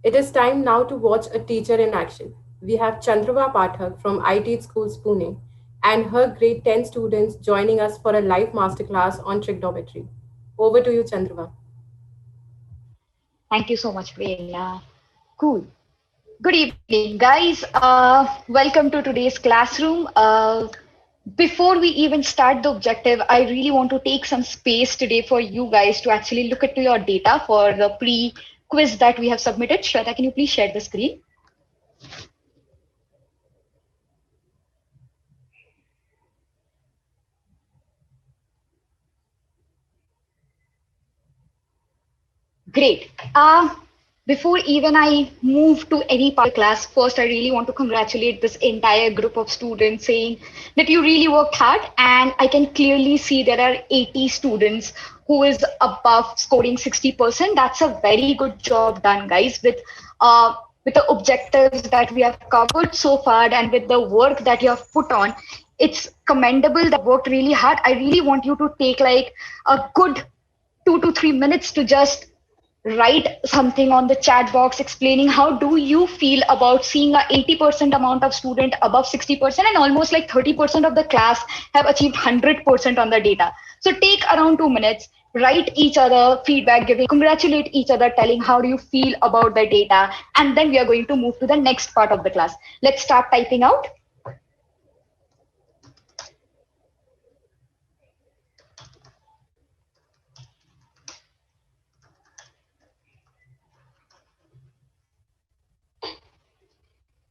It is time now to watch a teacher in action. We have Chandrava Pathak from IT Schools Pune and her grade 10 students joining us for a live masterclass on trigonometry. Over to you, Chandrava. Thank you so much, Prerna. Cool. Good evening, guys. Welcome to today's classroom. Before we even start the objective, I really want to take some space today for you guys to actually look at your data for the pre-quiz that we have submitted. Shweta, can you please share the screen? Great. Before even I move to any part of the class, first I really want to congratulate this entire group of students saying that you really worked hard, and I can clearly see there are 80 students who is above scoring 60%. That's a very good job done, guys, with the objectives that we have covered so far and with the work that you have put on. It's commendable that worked really hard. I really want you to take like a good 2 to 3 minutes to just write something on the chat box explaining how do you feel about seeing a 80% amount of student above 60% and almost like 30% of the class have achieved 100% on the data. So take around 2 minutes, write each other feedback, giving, congratulate each other, telling how do you feel about the data, and then we are going to move to the next part of the class. Let's start typing out.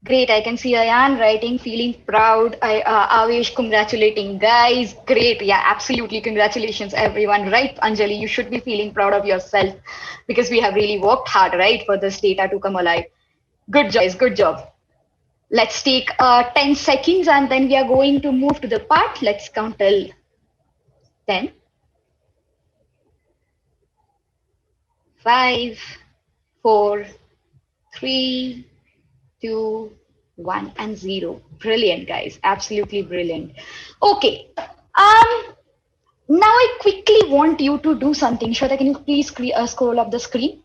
Great, I can see Ayan writing, feeling proud. Avesh congratulating guys. Great, yeah, absolutely. Congratulations, everyone. Right, Anjali, you should be feeling proud of yourself because we have really worked hard, right, for this data to come alive. Good job, guys. Good job. Let's take 10 seconds and then we are going to move to the part. Let's count till 10. 5, 4, 3, 2, 1, and 0. Brilliant, guys. Absolutely brilliant. Okay. Now I quickly want you to do something. Shweta, can you please scroll up the screen?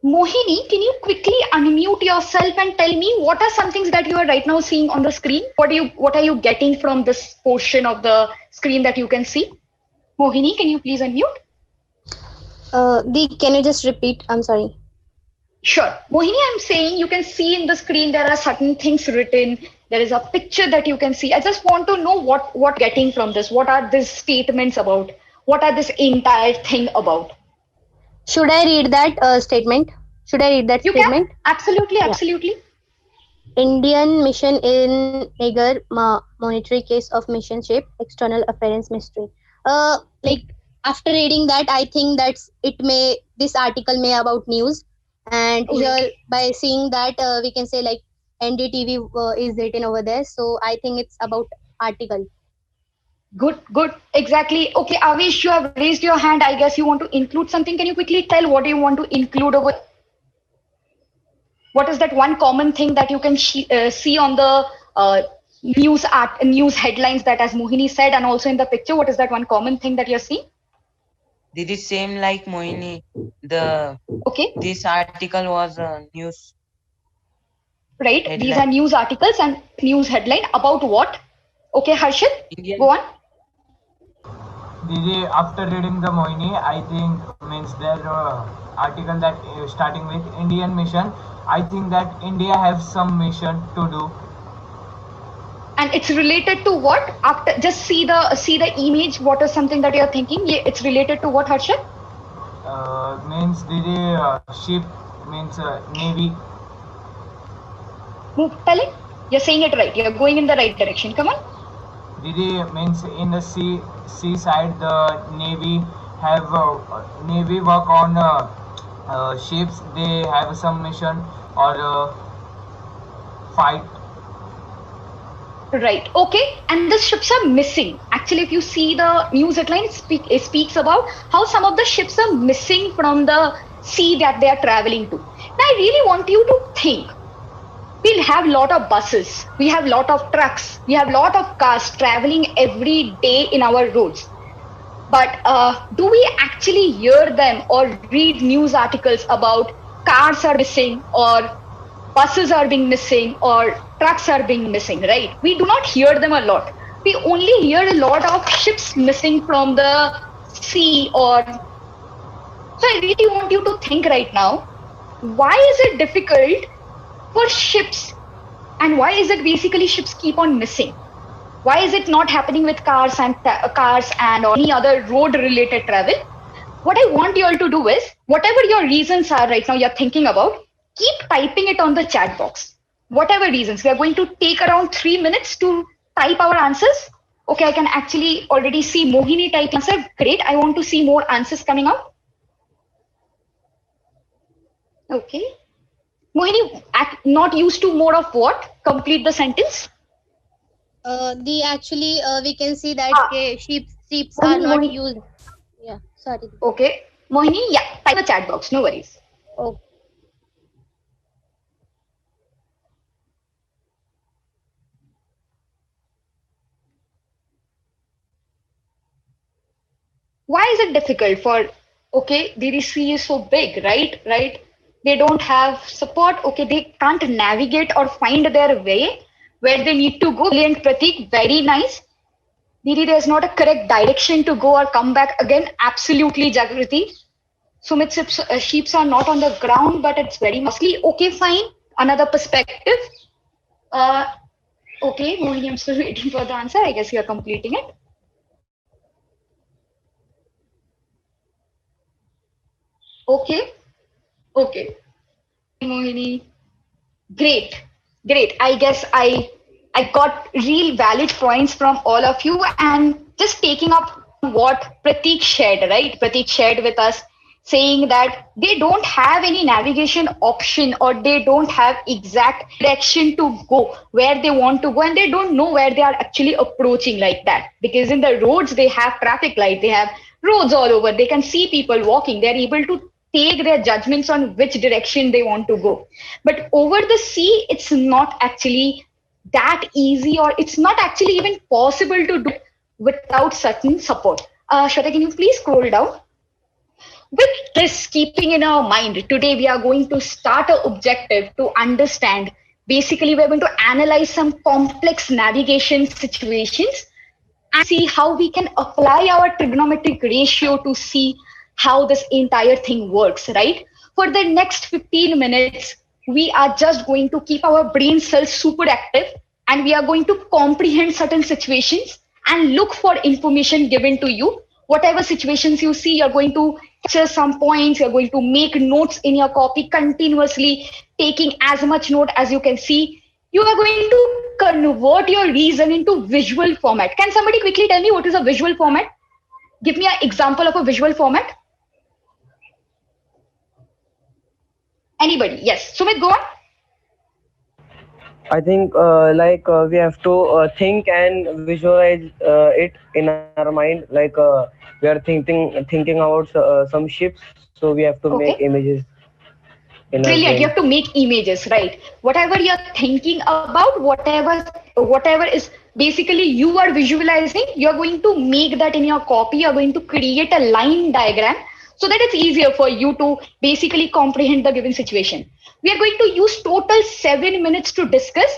Mohini, can you quickly unmute yourself and tell me what are some things that you are right now seeing on the screen? What are you getting from this portion of the screen that you can see? Mohini, can you please unmute? Can you just repeat? I'm sorry. Sure. Mohini, I'm saying you can see in the screen there are certain things written. There is a picture that you can see. I just want to know what getting from this. What are these statements about? What are this entire thing about? Should I read that statement? Should I read that You statement? can. Absolutely, Yeah. absolutely. Indian mission in Niger monetary case of mission shape external affairs mystery. Like after reading that, I think that's this article may about news, and here by seeing that we can say like NDTV is written over there. So I think it's about article. Good, good. Exactly. Okay, Avish, you have raised your hand. I guess you want to include something. Can you quickly tell what you want to include over? What is that one common thing that you can see on the news headlines that, as Mohini said, and also in the picture? What is that one common thing that you're seeing? This is same like Mohini. This article was a news. Right. Headline. These are news articles and news headline about what? Okay, Harshit, go on. Didi, after reading the Mohini, I think means their article that starting with Indian mission. I think that India has some mission to do. And it's related to what? After just see the image. What is something that you're thinking? It's related to what, Harshit? Means Didi, ship means navy. Tell it. You're saying it right. You're going in the right direction. Come on. Didi means in the seaside, the navy have navy work on ships. They have some mission or fight. Right. Okay. And the ships are missing. Actually, if you see the news headline, it speaks about how some of the ships are missing from the sea that they are traveling to. Now, I really want you to think. We'll have a lot of buses, we have a lot of trucks, we have a lot of cars traveling every day in our roads. But do we actually hear them or read news articles about cars are missing or buses are being missing or trucks are being missing, right? We do not hear them a lot. We only hear a lot of ships missing from the sea or so I really want you to think right now, why is it difficult for ships and why is it basically ships keep on missing? Why is it not happening with cars and or any other road related travel? What I want you all to do is, whatever your reasons are right now you're thinking about, keep typing it on the chat box. Whatever reasons, we are going to take around 3 minutes to type our answers. Okay, I can actually already see Mohini type answer. Great, I want to see more answers coming out. Okay. Mohini, not used to more of what? Complete the sentence. We can see that sheep are not used. Yeah, sorry. Okay. Mohini, yeah, type the chat box, no worries. Oh. Why is it difficult for, okay, DDC is so big, right? They don't have support. Okay, they can't navigate or find their way where they need to go. Brilliant, Pratik, very nice. Didi, there's not a correct direction to go or come back again. Absolutely, Jagriti. Sumit, sheeps are not on the ground, but it's very mostly. Okay, fine. Another perspective. Okay, Mohini, I'm still waiting for the answer. I guess you're completing it. Okay. Mohini. Great. I guess I got real valid points from all of you, and just taking up what Pratik shared, right? Pratik shared with us saying that they don't have any navigation option or they don't have exact direction to go where they want to go, and they don't know where they are actually approaching like that. Because in the roads, they have traffic light, they have roads all over, they can see people walking, they're able to take their judgments on which direction they want to go. But over the sea, it's not actually that easy, or it's not actually even possible to do without certain support. Shweta, can you please scroll down? With this keeping in our mind, today we are going to start an objective to understand. Basically, we're going to analyze some complex navigation situations and see how we can apply our trigonometric ratio to see how this entire thing works, right? For the next 15 minutes, we are just going to keep our brain cells super active, and we are going to comprehend certain situations and look for information given to you. Whatever situations you see, you're going to capture some points, you're going to make notes in your copy continuously, taking as much note as you can see. You are going to convert your reason into visual format. Can somebody quickly tell me what is a visual format? Give me an example of a visual format. Anybody? Yes. Sumit, go on. I think we have to think and visualize it in our mind. We are thinking about some ships, so we have to make images. Brilliant. You have to make images, right? Whatever you're thinking about, whatever is basically you are visualizing, you're going to make that in your copy. You're going to create a line diagram so that it's easier for you to basically comprehend the given situation. We are going to use total 7 minutes to discuss.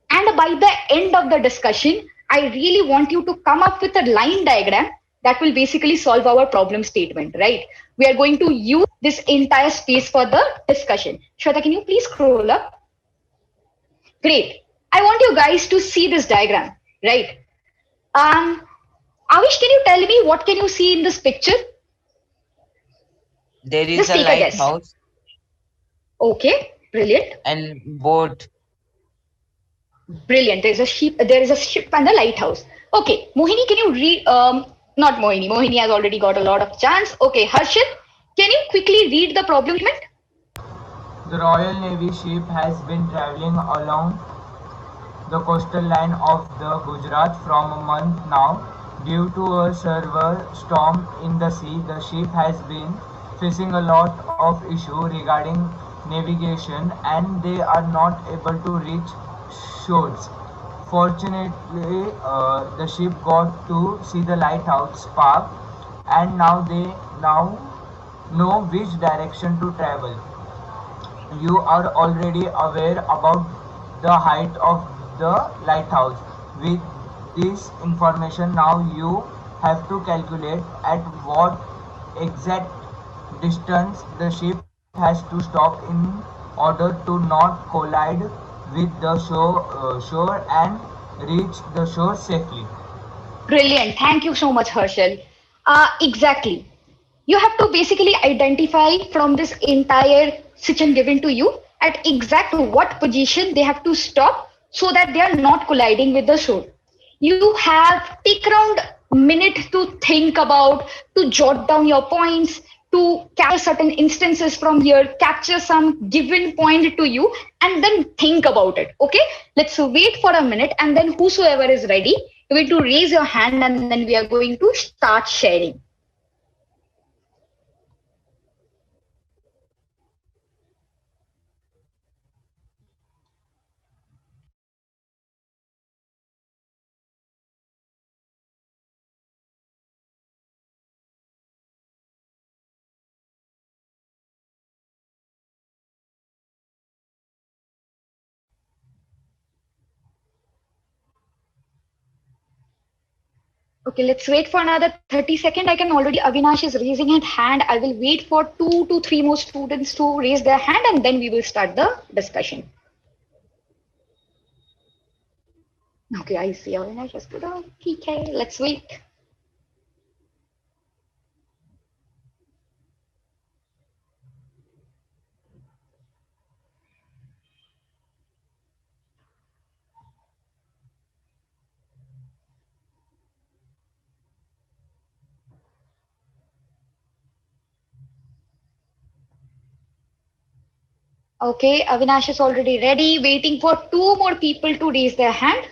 And by the end of the discussion, I really want you to come up with a line diagram that will basically solve our problem statement, right? We are going to use this entire space for the discussion. Shweta, can you please scroll up? Great. I want you guys to see this diagram, right? Avish, can you tell me what can you see in this picture? There is a lighthouse. Okay, brilliant. And boat. Brilliant. There is a ship and a lighthouse. Okay, Mohini, can you read? Not Mohini. Mohini has already got a lot of chance. Okay, Harshit, can you quickly read the problem statement? The Royal Navy ship has been traveling along the coastal line of the Gujarat from a month now. Due to a severe storm in the sea, the ship has been facing a lot of issue regarding navigation, and they are not able to reach shores. Fortunately, the ship got to see the lighthouse spark, and now they know which direction to travel. You are already aware about the height of the lighthouse. With this information now you have to calculate at what exact distance the ship has to stop in order to not collide with the shore and reach the shore safely. Brilliant. Thank you so much, Herschel. Exactly. You have to basically identify from this entire situation given to you at exact what position they have to stop so that they are not colliding with the shore. You have take around a minute to think about, to jot down your points, to capture certain instances from here, capture some given point to you, and then think about it. Okay, let's wait for a minute, and then whosoever is ready, you're going to raise your hand, and then we are going to start sharing. Okay, let's wait for another 30 seconds. I can already, Avinash is raising his hand. I will wait for 2 to 3 more students to raise their hand and then we will start the discussion. Okay, I see Avinash has put a PK. Let's wait. Okay, Avinash is already ready, waiting for 2 more people to raise their hand.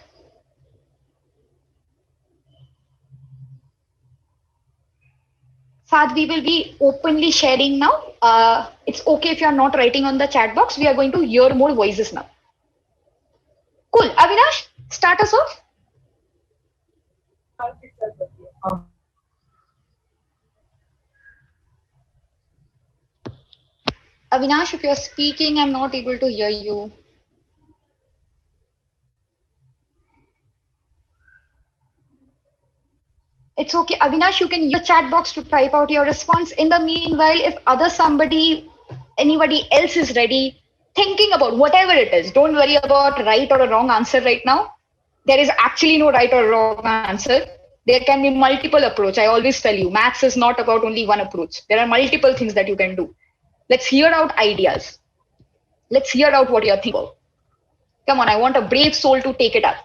Saad, we will be openly sharing now. It's okay if you're not writing on the chat box. We are going to hear more voices now. Cool. Avinash, start us off. Avinash, if you're speaking, I'm not able to hear you. It's okay. Avinash, you can use the chat box to type out your response. In the meanwhile, if anybody else is ready, thinking about whatever it is, don't worry about right or a wrong answer right now. There is actually no right or wrong answer. There can be multiple approach. I always tell you, maths is not about only one approach. There are multiple things that you can do. Let's hear out ideas. Let's hear out what you're thinking about. Come on, I want a brave soul to take it up.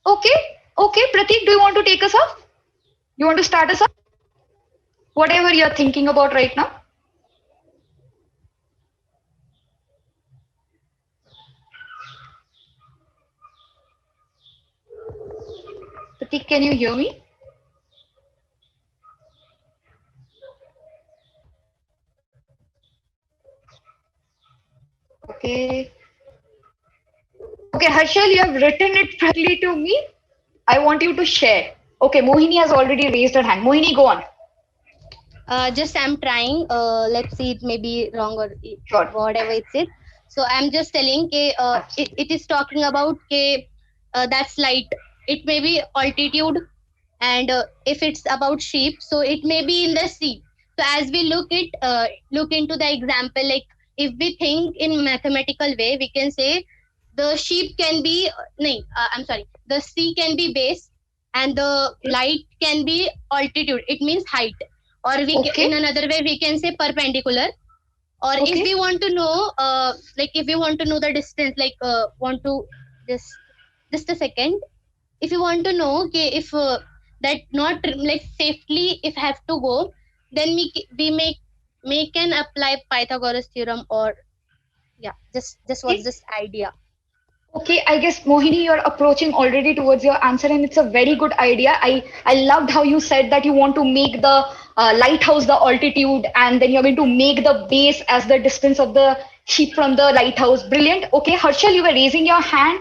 Okay, okay, Pratik, do you want to take us off? You want to start us off? Whatever you're thinking about right now. Pratik, can you hear me? Okay. Okay, Harshal, you have written it correctly to me. I want you to share. Okay, Mohini has already raised her hand. Mohini, go on. Just I'm trying. Let's see, it may be wrong or Sure. whatever it is. So I'm just telling it is talking about that's light. It may be altitude, and if it's about sheep, so it may be in the sea. So as we look into the example, like if we think in mathematical way, we can say the sheep can be I'm sorry, the sea can be base and the light can be altitude. It means height. Or in another way we can say perpendicular. Or if we want to know if we want to know the distance, want to just a second, if you want to know if that not like safely if have to go, then we can apply Pythagoras theorem. Or just was this idea. Okay, I guess Mohini, you're approaching already towards your answer, and it's a very good idea. I loved how you said that you want to make the lighthouse the altitude, and then you're going to make the base as the distance of the sheep from the lighthouse. Brilliant. Okay, Harshal, you were raising your hand.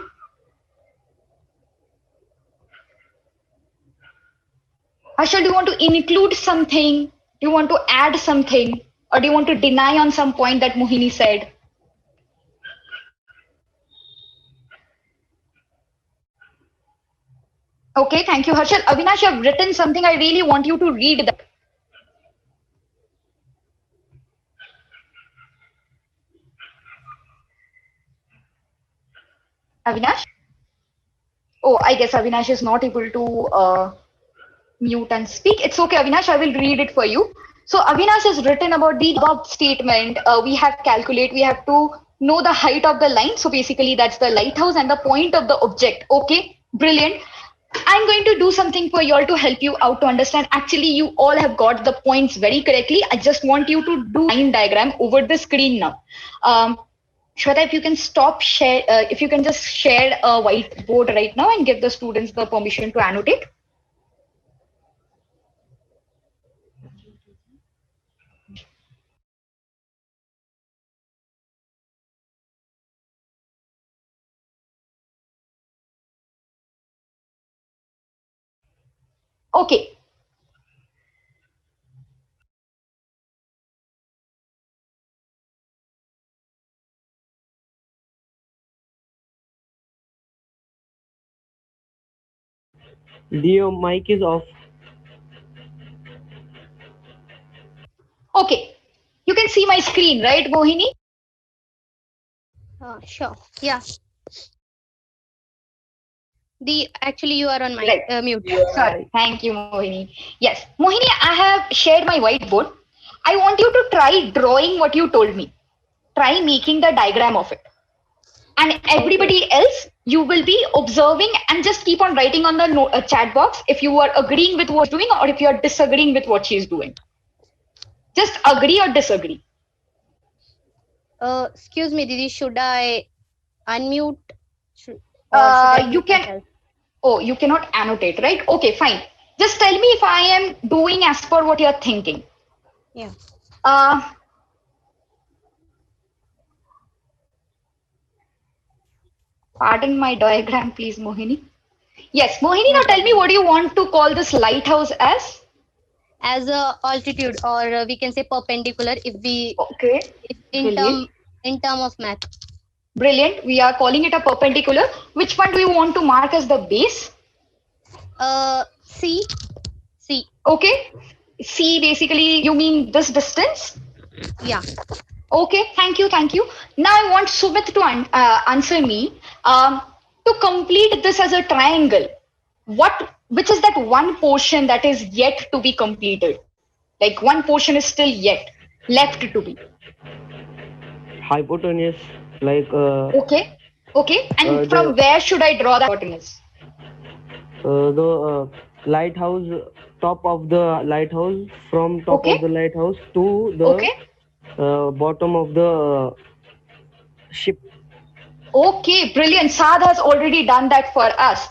Harshal, do you want to include something? Do you want to add something? Or do you want to deny on some point that Mohini said? Okay, thank you, Harshal. Avinash, you have written something. I really want you to read that. Avinash? Oh, I guess Avinash is not able to mute and speak. It's okay, Avinash. I will read it for you. So Avinash has written about the above statement. We have calculate. We have to know the height of the line. So basically, that's the lighthouse and the point of the object. Okay, brilliant. I'm going to do something for you all to help you out to understand. Actually, you all have got the points very correctly. I just want you to do line diagram over the screen now. Shweta, if you can stop share, if you can just share a whiteboard right now and give the students the permission to annotate. Okay. Your mic is off. Okay. You can see my screen, right, Mohini? Sure. Yeah. Actually you are on my mute. Sorry. Thank you, Mohini. Yes, Mohini, I have shared my whiteboard. I want you to try drawing what you told me. Try making the diagram of it. And everybody else, you will be observing and just keep on writing on the chat box if you are agreeing with what she's doing or if you are disagreeing with what she's doing. Just agree or disagree. Excuse me, Didi, should I unmute? You can. Oh, you cannot annotate, right? Okay, fine. Just tell me if I am doing as per what you're thinking. Yeah. Pardon my diagram, please, Mohini. Yes, Mohini, now tell me what do you want to call this lighthouse as? As a altitude, or we can say perpendicular if we in term of math. Brilliant. We are calling it a perpendicular. Which one do you want to mark as the base? C. Okay. C, basically you mean this distance? Yeah. Okay, thank you. Now I want Sumit to answer me. To complete this as a triangle, which is that one portion that is yet to be completed? Like one portion is still yet left to be. Hypotenuse, like. Okay. And from where should I draw the hypotenuse? The lighthouse, top of the lighthouse, from top of the lighthouse to the bottom of the ship. Okay, brilliant. Saad has already done that for us.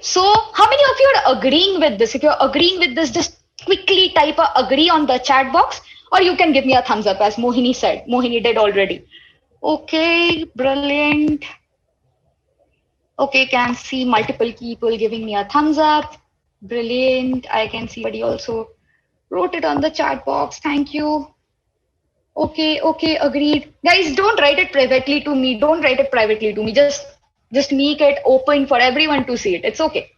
So how many of you are agreeing with this? If you're agreeing with this, just quickly type a agree on the chat box, or you can give me a thumbs up as Mohini said. Mohini did already. Okay, brilliant. Okay, can see multiple people giving me a thumbs up. Brilliant. I can see somebody also wrote it on the chat box. Thank you. Okay, agreed. Guys, don't write it privately to me. Don't write it privately to me. Just make it open for everyone to see it. It's okay.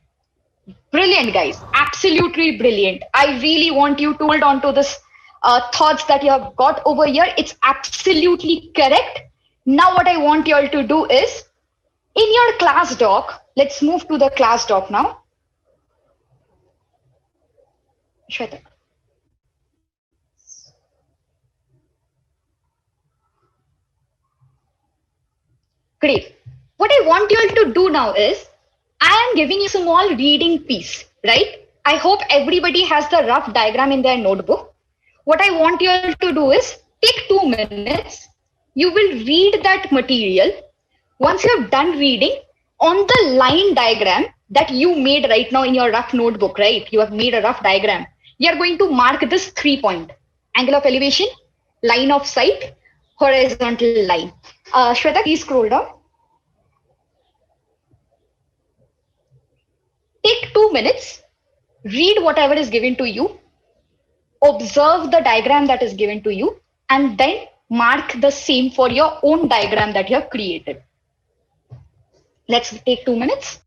Brilliant, guys. Absolutely brilliant. I really want you to hold on to this thoughts that you have got over here. It's absolutely correct. Now what I want you all to do is, in your class doc, let's move to the class doc now. Shweta. Great. What I want you all to do now is, I am giving you a small reading piece, right? I hope everybody has the rough diagram in their notebook. What I want you all to do is, take 2 minutes. You will read that material. Once you have done reading, on the line diagram that you made right now in your rough notebook, right? You have made a rough diagram. You are going to mark this 3 point. Angle of elevation, line of sight, horizontal line. Shweta, please scroll down. Take 2 minutes, read whatever is given to you, observe the diagram that is given to you, and then mark the same for your own diagram that you have created. Let's take 2 minutes.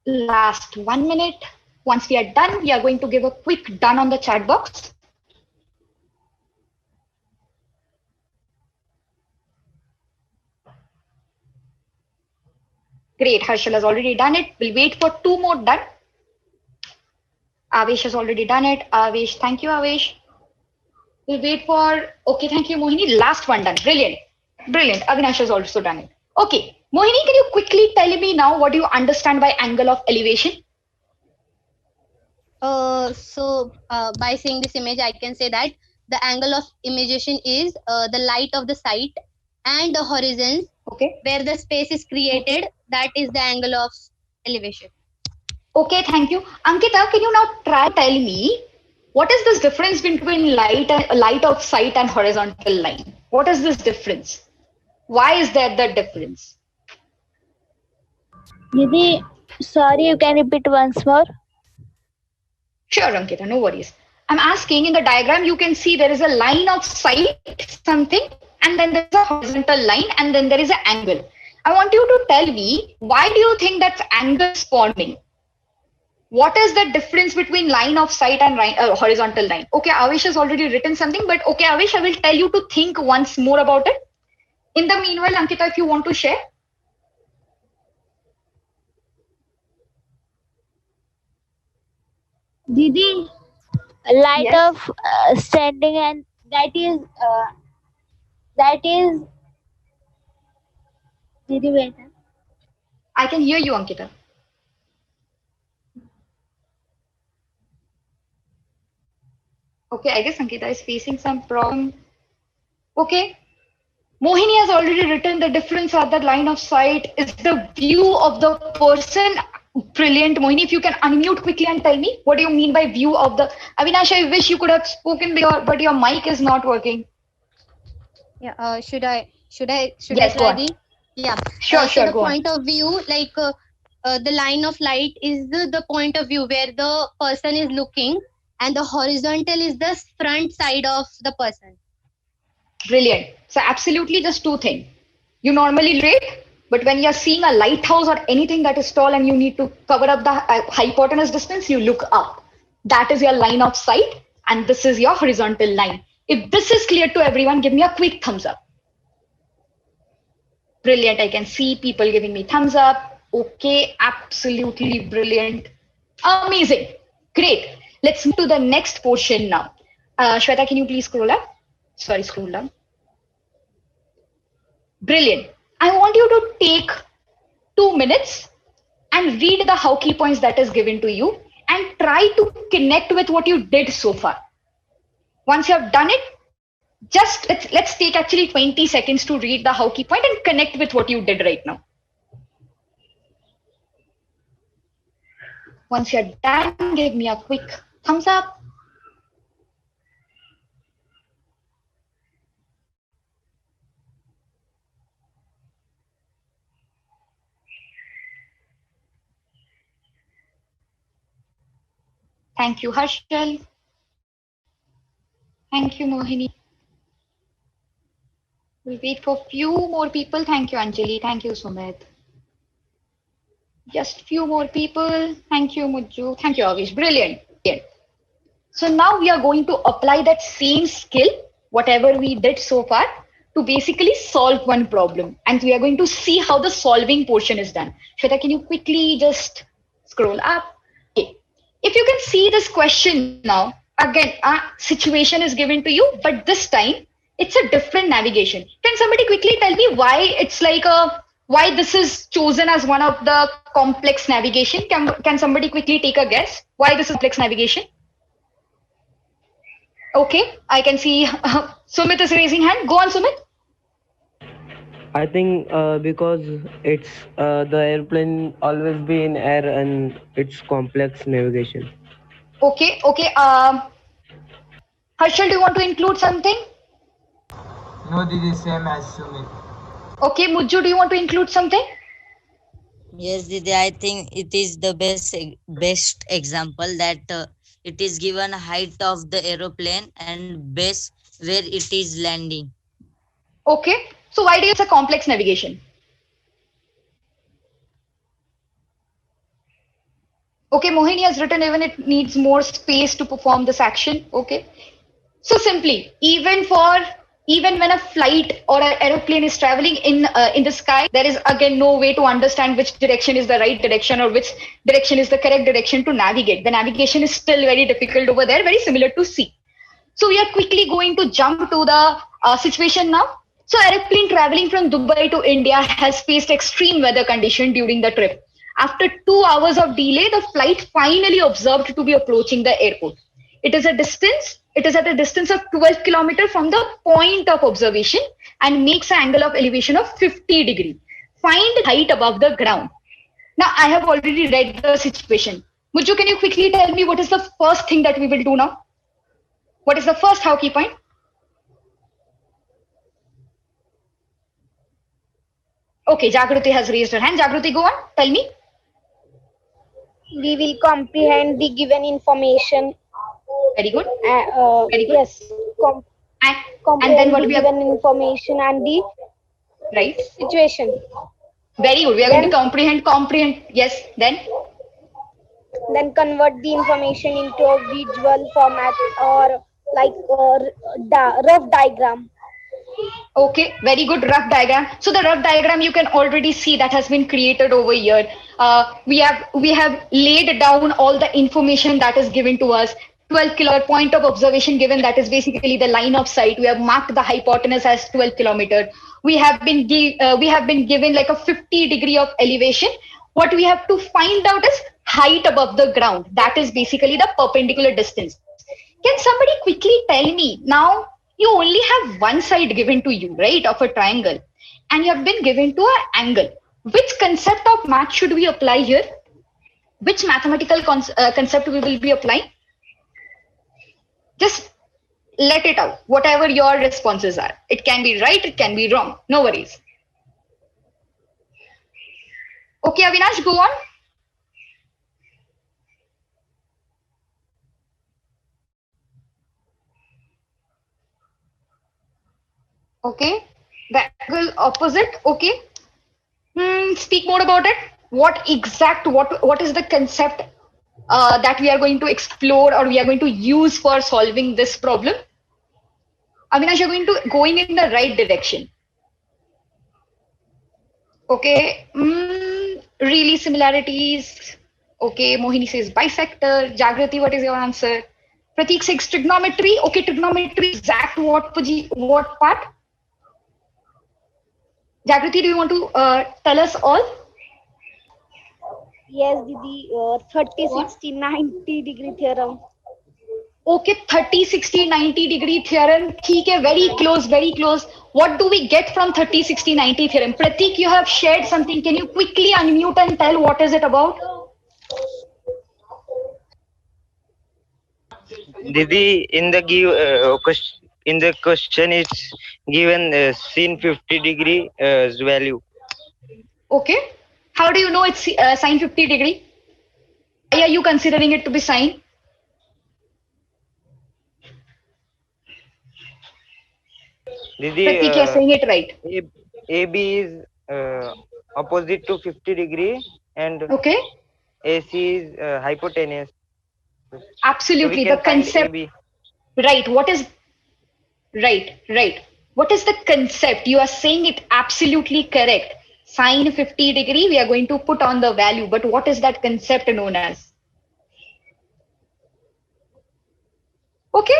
Last 1 minute. Once we are done, we are going to give a quick done on the chat box. Great, Harshal has already done it. We'll wait for 2 more done. Avesh has already done it. Avesh, thank you, Avesh. We'll wait for, okay, thank you, Mohini. Last one done. Brilliant. Brilliant. Avinash has also done it. Okay, Mohini, can you quickly tell me now what do you understand by angle of elevation? By seeing this image, I can say that the angle of imaging is the light of the site and the horizons where the space is created. That is the angle of elevation. Okay, thank you. Ankita, can you now try tell me what is this difference between light of sight and horizontal line? What is this difference? Why is there that difference? Didi, sorry, you can repeat once more. Sure, Ankita, no worries. I'm asking in the diagram, you can see there is a line of sight, something, and then there's a horizontal line, and then there is an angle. I want you to tell me, why do you think that's angle forming? What is the difference between line of sight and horizontal line? Okay, Avesh has already written something, but okay, Avesh, I will tell you to think once more about it. In the meanwhile, Ankita, if you want to share. Didi, light Yes. of standing, and that is Didi, wait. I can hear you, Ankita. Okay, I guess Ankita is facing some problem. Okay. Mohini has already written the difference at the line of sight is the view of the person. Brilliant, Mohini. If you can unmute quickly and tell me, what do you mean by view of the... Avinash, I wish you could have spoken, but your mic is not working. Yeah. Should I Yes, try the? Yeah. Sure, So the go on. point of view, like the line of light is the point of view where the person is looking, and the horizontal is the front side of the person. Brilliant. So absolutely just two things. You normally straight, but when you're seeing a lighthouse or anything that is tall and you need to cover up the hypotenuse distance, you look up. That is your line of sight, and this is your horizontal line. If this is clear to everyone, give me a quick thumbs up. Brilliant. I can see people giving me thumbs up. Okay, absolutely brilliant. Amazing. Great. Let's move to the next portion now. Shweta, can you please scroll up? Sorry, scroll down. Brilliant. I want you to take 2 minutes and read the how key points that is given to you and try to connect with what you did so far. Once you have done it, just let's take actually 20 seconds to read the how key point and connect with what you did right now. Once you're done, give me a quick thumbs up. Thank you, Harshal. Thank you, Mohini. We'll wait for a few more people. Thank you, Anjali. Thank you, Sumit. Just few more people. Thank you, Mujju. Thank you, Avish. Brilliant. So now we are going to apply that same skill, whatever we did so far, to basically solve one problem. And we are going to see how the solving portion is done. Shweta, can you quickly just scroll up? Okay. If you can see this question now, again, a situation is given to you, but this time it's a different navigation. Can somebody quickly tell me why it's like a why this is chosen as one of the complex navigation? Can somebody quickly take a guess why this is complex navigation? Okay, I can see Sumit is raising hand. Go on, Sumit. I think because it's the airplane always be in air and it's complex navigation. Okay, okay. Harshal, do you want to include something? No, this is same as Sumit. Okay, Mujju, do you want to include something? Yes, Didi, I think it is the best example that it is given height of the aeroplane and base where it is landing. Okay, so why do you say complex navigation? Okay, Mohini has written even it needs more space to perform this action. Okay, so simply, even when a flight or an aeroplane is traveling in the sky, there is again no way to understand which direction is the right direction or which direction is the correct direction to navigate. The navigation is still very difficult over there, very similar to sea. So we are quickly going to jump to the situation now. So airplane traveling from Dubai to India has faced extreme weather condition during the trip. After 2 hours of delay, the flight finally observed to be approaching the airport. It is at a distance of 12 kilometers from the point of observation and makes an angle of elevation of 50 degree. Find height above the ground. Now I have already read the situation. Mujju, can you quickly tell me what is the first thing that we will do now? What is the first hockey point? Okay, Jagruti has raised her hand. Jagruti, go on. Tell me. We will comprehend the given information. Very good. Very good. Yes. And then what the we have given information and the right situation. Very good. We are going to comprehend. Yes. Then convert the information into a visual format or like rough diagram. Okay, very good rough diagram. So the rough diagram you can already see that has been created over here. We have laid down all the information that is given to us. 12 kilometer point of observation given, that is basically the line of sight. We have marked the hypotenuse as 12 kilometer. We have been given like a 50 degree of elevation. What we have to find out is height above the ground. That is basically the perpendicular distance. Can somebody quickly tell me now? You only have one side given to you, right, of a triangle, and you have been given to an angle. Which concept of math should we apply here? Which mathematical concept we will be applying? Just let it out, whatever your responses are. It can be right, it can be wrong. No worries. Okay, Avinash, go on. Okay, the angle opposite. Okay, speak more about it. What is the concept that we are going to explore or we are going to use for solving this problem? Avinash, you're going in the right direction. Okay, really similarities. Okay, Mohini says bisector. Jagrati, what is your answer? Pratik says trigonometry. Okay, trigonometry exact what part? Jagrati, do you want to tell us all? Yes, Didi, 30, 60, 90 degree theorem. Okay, 30, 60, 90 degree theorem. Okay, very close, very close. What do we get from 30, 60, 90 theorem? Pratik, you have shared something. Can you quickly unmute and tell what is it about? Didi, in the question it's given sin 50 degree value. Okay. How do you know it's sine 50 degree? Why are you considering it to be sine? Didi, Pratik, you're saying it right. AB is opposite to 50 degree and okay. AC is hypotenuse. Absolutely. So the concept. AB. Right. What is right. What is the concept? You are saying it absolutely correct. Sine 50 degree, we are going to put on the value, but what is that concept known as? Okay,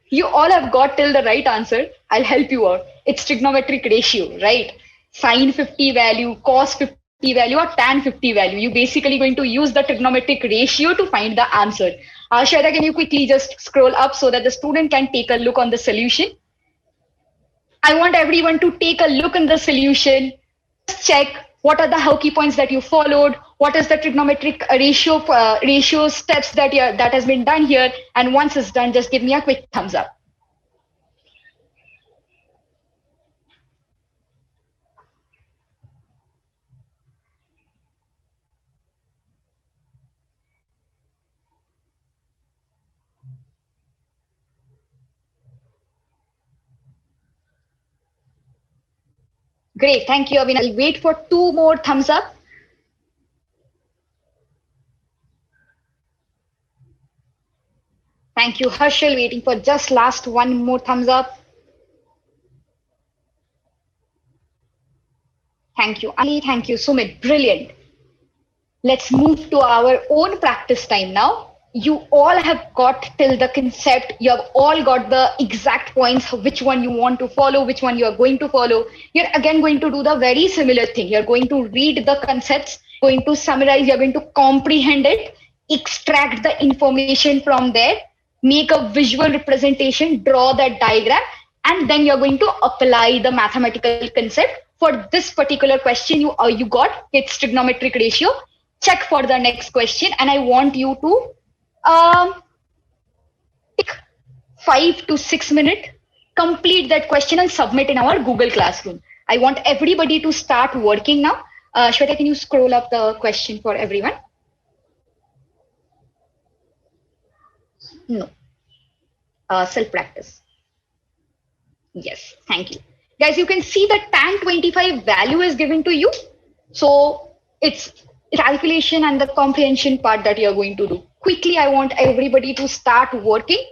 you all have got till the right answer. I'll help you out. It's trigonometric ratio, right? sine 50 value, cos 50 value, or tan 50 value. You basically going to use the trigonometric ratio to find the answer. Shweta, can you quickly just scroll up so that the student can take a look on the solution? I want everyone to take a look in the solution. Just check what are the how key points that you followed, what is the trigonometric ratio steps that has been done here, and once it's done, just give me a quick thumbs up. Great, thank you, Avin. I'll wait for two more thumbs up. Thank you, Harshal. Waiting for just last one more thumbs up. Thank you, Ali. Thank you, Sumit. Brilliant. Let's move to our own practice time now. You all have got till the concept. You have all got the exact points, which one you want to follow, which one you are going to follow. You're again going to do the very similar thing. You're going to read the concepts, going to summarize, you're going to comprehend it, extract the information from there, make a visual representation, draw that diagram, and then you're going to apply the mathematical concept. For this particular question, you got its trigonometric ratio. Check for the next question, and I want you to take 5 to 6 minutes, complete that question, and submit in our Google Classroom. I want everybody to start working now. Shweta, can you scroll up the question for everyone? No. Self practice. Yes, thank you. Guys, you can see the tan 25 value is given to you. So it's calculation and the comprehension part that you're going to do. Quickly, I want everybody to start working.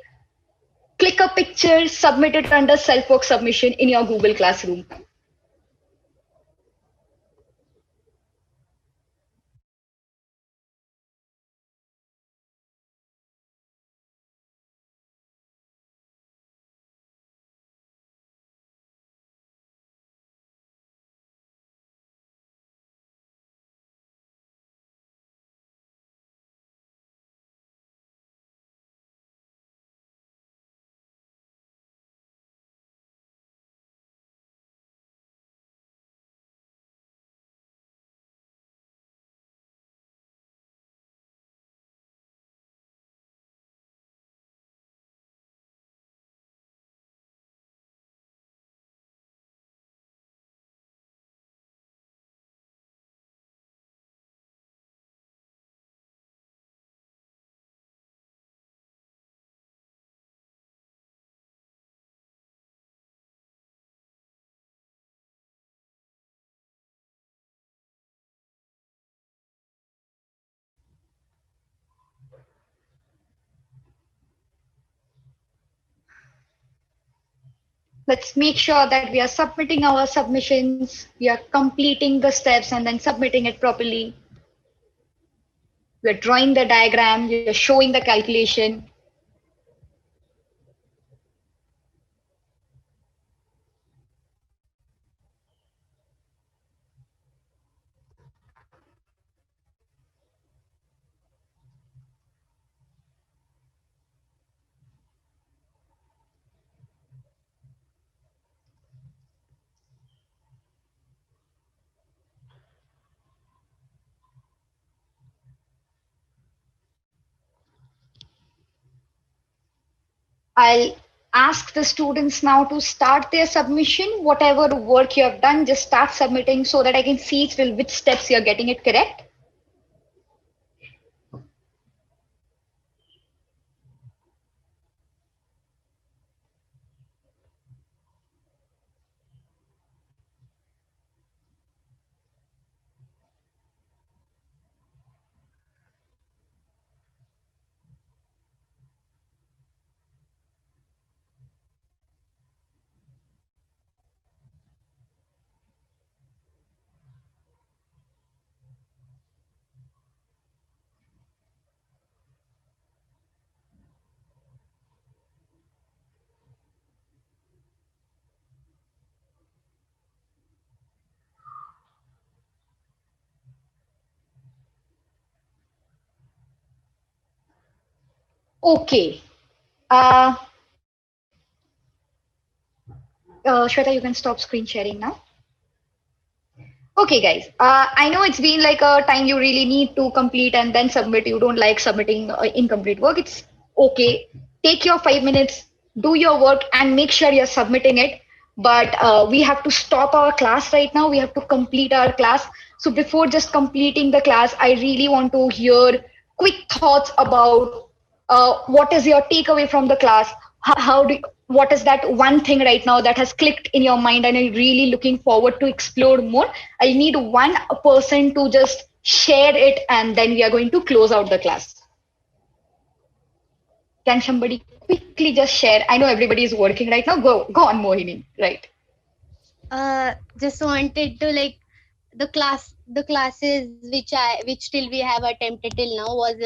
Click a picture, submit it under self-work submission in your Google Classroom. Let's make sure that we are submitting our submissions, we are completing the steps and then submitting it properly. We're drawing the diagram, you're showing the calculation. I'll ask the students now to start their submission. Whatever work you have done, just start submitting so that I can see till which steps you're getting it correct. Okay. Uh, Shweta, you can stop screen sharing now. Okay, guys. I know it's been like a time you really need to complete and then submit. You don't like submitting incomplete work. It's okay. Take your 5 minutes, do your work, and make sure you're submitting it. But we have to stop our class right now. We have to complete our class. So before just completing the class, I really want to hear quick thoughts about what is your takeaway from the class. How do what is that one thing right now that has clicked in your mind and you're really looking forward to explore more? I need one person to just share it and then we are going to close out the class. Can somebody quickly just share? I know everybody is working right now. Go on, Mohini. Right. Just wanted to like the classes which till we have attempted till now was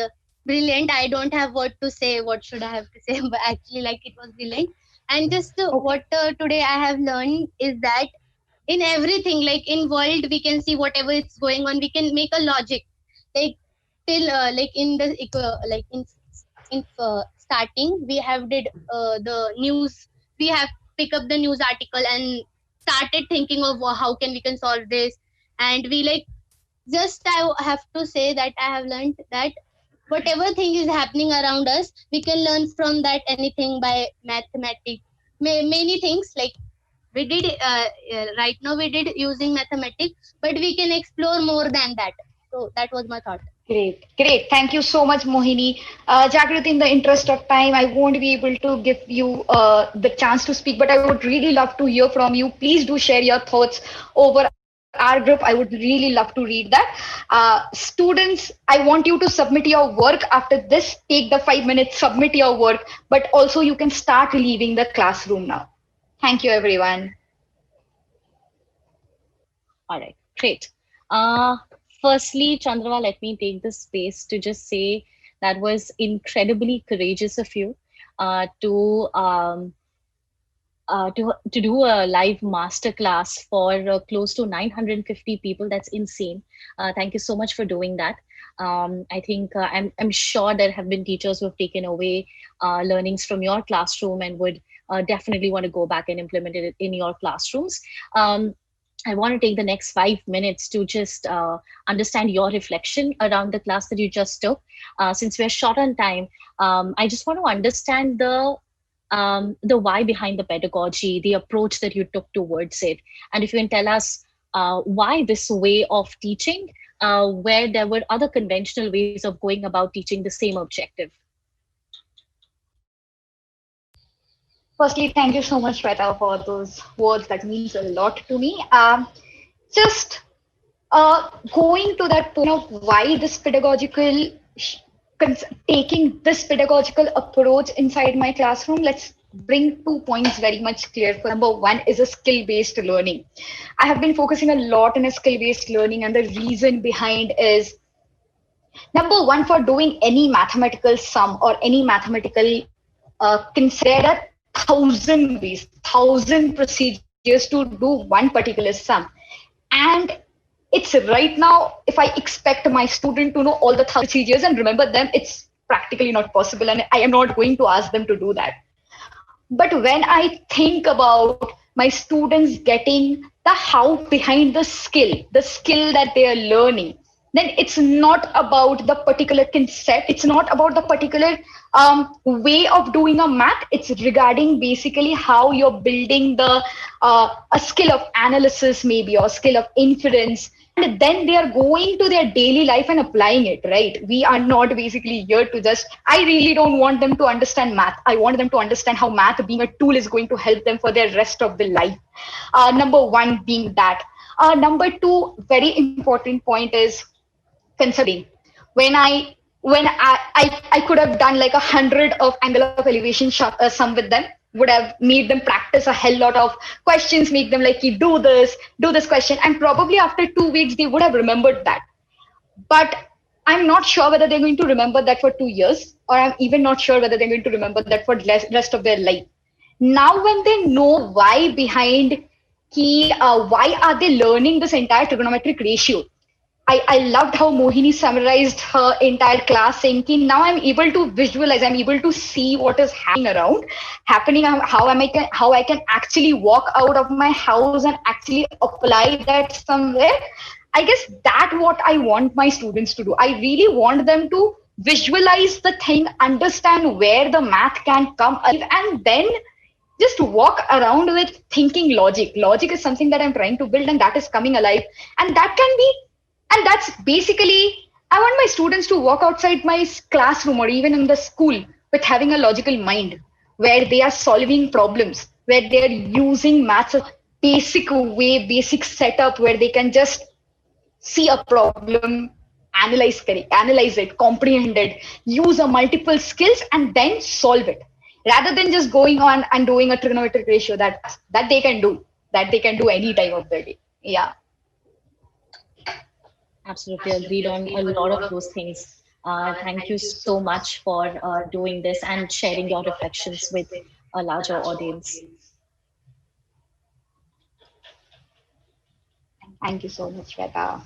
brilliant. I don't have what to say, what should I have to say, but actually like it was brilliant. And just Okay. what today I have learned is that in everything, like in world, we can see whatever is going on, we can make a logic. Like till like in the like in starting we have did the news, we have pick up the news article and started thinking of how can we can solve this. And we like, just I have to say that I have learned that whatever thing is happening around us, we can learn from that anything by mathematics. Many things like we did right now we did using mathematics, but we can explore more than that. So that was my thought. Great, great. Thank you so much, Mohini. Jagriti, in the interest of time, I won't be able to give you the chance to speak, but I would really love to hear from you. Please do share your thoughts over our group. I would really love to read that. Students, I want you to submit your work after this. Take the 5 minutes, submit your work, but also you can start leaving the classroom now. Thank you, everyone. All right, great. Uh, Firstly, Chandra, let me take this space to just say that was incredibly courageous of you to do a live masterclass for close to 950 people. That's insane. Thank you so much for doing that. I think I'm sure there have been teachers who have taken away learnings from your classroom and would definitely want to go back and implement it in your classrooms. I want to take the next 5 minutes to just understand your reflection around the class that you just took. Since we're short on time, I just want to understand the why behind the pedagogy, the approach that you took towards it, and if you can tell us why this way of teaching, where there were other conventional ways of going about teaching the same objective. Firstly, thank you so much, Shweta, for those words. That means a lot to me. Just going to that point of why this taking this pedagogical approach inside my classroom, let's bring 2 points very much clear. For number one is a skill-based learning. I have been focusing a lot on a skill-based learning, and the reason behind is number one, for doing any mathematical sum or any mathematical there are thousand ways, thousand procedures to do one particular sum. And it's right now, if I expect my student to know all the thousand procedures and remember them, it's practically not possible. And I am not going to ask them to do that. But when I think about my students getting the how behind the skill that they are learning, then it's not about the particular concept. It's not about the particular way of doing a math. It's regarding basically how you're building a skill of analysis, maybe, or skill of inference. And then they are going to their daily life and applying it, right? We are not basically here to just, I really don't want them to understand math. I want them to understand how math being a tool is going to help them for their rest of the life. Number one being that. Number two, very important point is considering when I could have done like 100 of angle of elevation sum with them, would have made them practice a hell lot of questions, make them like do this question, and probably after 2 weeks they would have remembered that. But I'm not sure whether they're going to remember that for 2 years, or I'm even not sure whether they're going to remember that for rest of their life. Now when they know why behind why are they learning this entire trigonometric ratio, I loved how Mohini summarized her entire class saying, "Ki now I'm able to visualize, I'm able to see what is happening, how I can actually walk out of my house and actually apply that somewhere." I guess that what I want my students to do. I really want them to visualize the thing, understand where the math can come alive, and then just walk around with thinking logic. Logic is something that I'm trying to build, and that is coming alive. And that can be, and that's basically, I want my students to walk outside my classroom or even in the school with having a logical mind where they are solving problems, where they're using maths as basic way, basic setup where they can just see a problem, analyze it, comprehend it, use a multiple skills, and then solve it. Rather than just going on and doing a trigonometric ratio that they can do any time of the day. Yeah. Absolutely agreed on a lot of those things. Thank you so much for doing this and sharing your reflections with a larger audience. Thank you so much, Shweta.